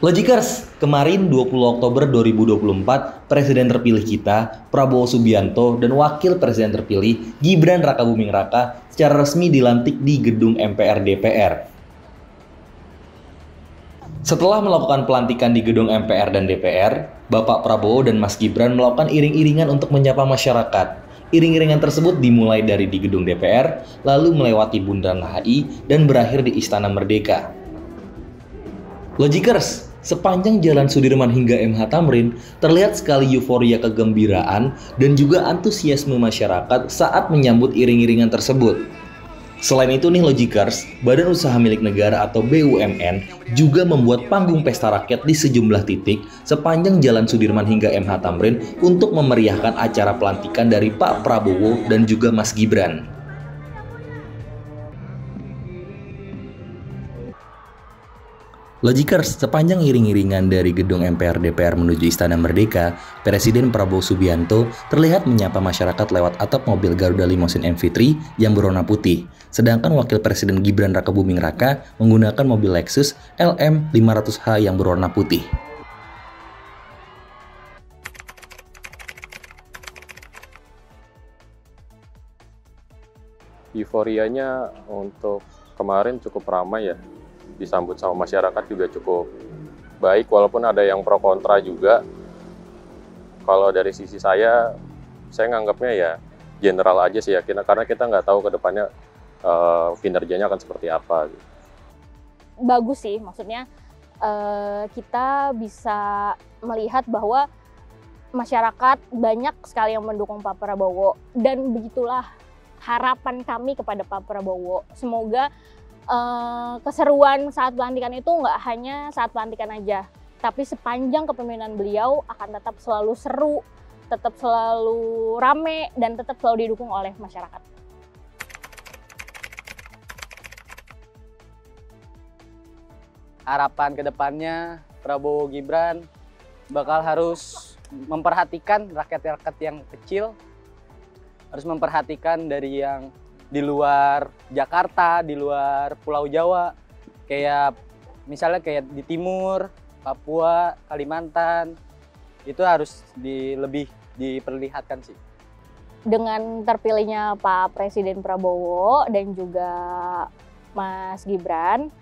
Logikers, kemarin 20 Oktober 2024, Presiden terpilih kita, Prabowo Subianto, dan Wakil Presiden terpilih, Gibran Rakabuming Raka, secara resmi dilantik di gedung MPR DPR. Setelah melakukan pelantikan di gedung MPR dan DPR, Bapak Prabowo dan Mas Gibran melakukan iring-iringan untuk menyapa masyarakat. Iring-iringan tersebut dimulai dari di gedung DPR, lalu melewati Bundaran HI, dan berakhir di Istana Merdeka. Logikers, sepanjang Jalan Sudirman hingga MH Tamrin, terlihat sekali euforia kegembiraan dan juga antusiasme masyarakat saat menyambut iring-iringan tersebut. Selain itu nih Logikers, Badan Usaha Milik Negara atau BUMN juga membuat panggung pesta rakyat di sejumlah titik sepanjang Jalan Sudirman hingga MH Tamrin untuk memeriahkan acara pelantikan dari Pak Prabowo dan juga Mas Gibran. Logikers, sepanjang iring-iringan dari gedung MPR DPR menuju Istana Merdeka, Presiden Prabowo Subianto terlihat menyapa masyarakat lewat atap mobil Garuda Limousine MV3 yang berwarna putih. Sedangkan Wakil Presiden Gibran Rakabuming Raka menggunakan mobil Lexus LM 500H yang berwarna putih. Euforianya untuk kemarin cukup ramai ya. Disambut sama masyarakat juga cukup baik, walaupun ada yang pro kontra juga. Kalau dari sisi saya nganggapnya ya general aja sih ya, karena kita nggak tahu ke depannya kinerjanya akan seperti apa. Bagus sih, maksudnya kita bisa melihat bahwa masyarakat banyak sekali yang mendukung Pak Prabowo, dan begitulah harapan kami kepada Pak Prabowo. Semoga keseruan saat pelantikan itu nggak hanya saat pelantikan aja, tapi sepanjang kepemimpinan beliau akan tetap selalu seru, tetap selalu rame, dan tetap selalu didukung oleh masyarakat. Harapan kedepannya Prabowo Gibran bakal harus memperhatikan rakyat-rakyat yang kecil, harus memperhatikan dari yang di luar Jakarta, di luar Pulau Jawa, kayak misalnya kayak di timur, Papua, Kalimantan, itu harus lebih diperlihatkan sih. Dengan terpilihnya Pak Presiden Prabowo dan juga Mas Gibran,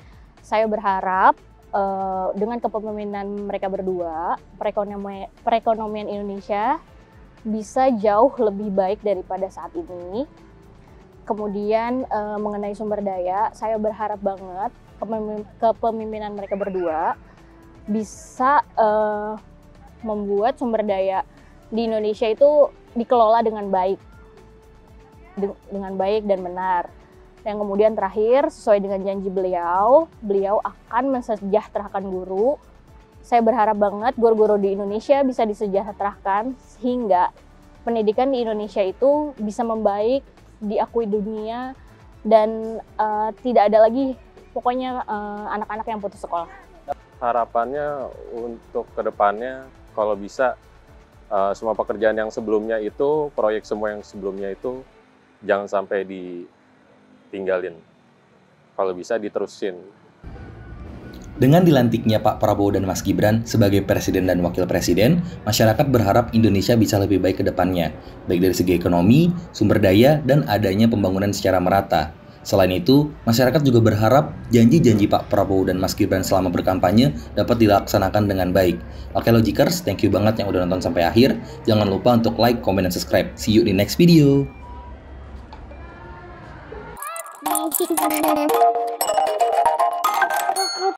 saya berharap dengan kepemimpinan mereka berdua, perekonomian Indonesia bisa jauh lebih baik daripada saat ini. Kemudian mengenai sumber daya, saya berharap banget kepemimpinan mereka berdua bisa membuat sumber daya di Indonesia itu dikelola dengan baik dan benar. Dan kemudian terakhir, sesuai dengan janji beliau akan mensejahterakan guru. Saya berharap banget guru-guru di Indonesia bisa disejahterakan sehingga pendidikan di Indonesia itu bisa membaik, diakui dunia, dan tidak ada lagi pokoknya anak-anak yang putus sekolah. Harapannya untuk kedepannya kalau bisa semua pekerjaan yang sebelumnya itu, proyek semua yang sebelumnya itu jangan sampai ditinggalin. Kalau bisa diterusin. Dengan dilantiknya Pak Prabowo dan Mas Gibran sebagai Presiden dan Wakil Presiden, masyarakat berharap Indonesia bisa lebih baik ke depannya, baik dari segi ekonomi, sumber daya, dan adanya pembangunan secara merata. Selain itu, masyarakat juga berharap janji-janji Pak Prabowo dan Mas Gibran selama berkampanye dapat dilaksanakan dengan baik. Oke Logikers, thank you banget yang udah nonton sampai akhir. Jangan lupa untuk like, comment, dan subscribe. See you di next video.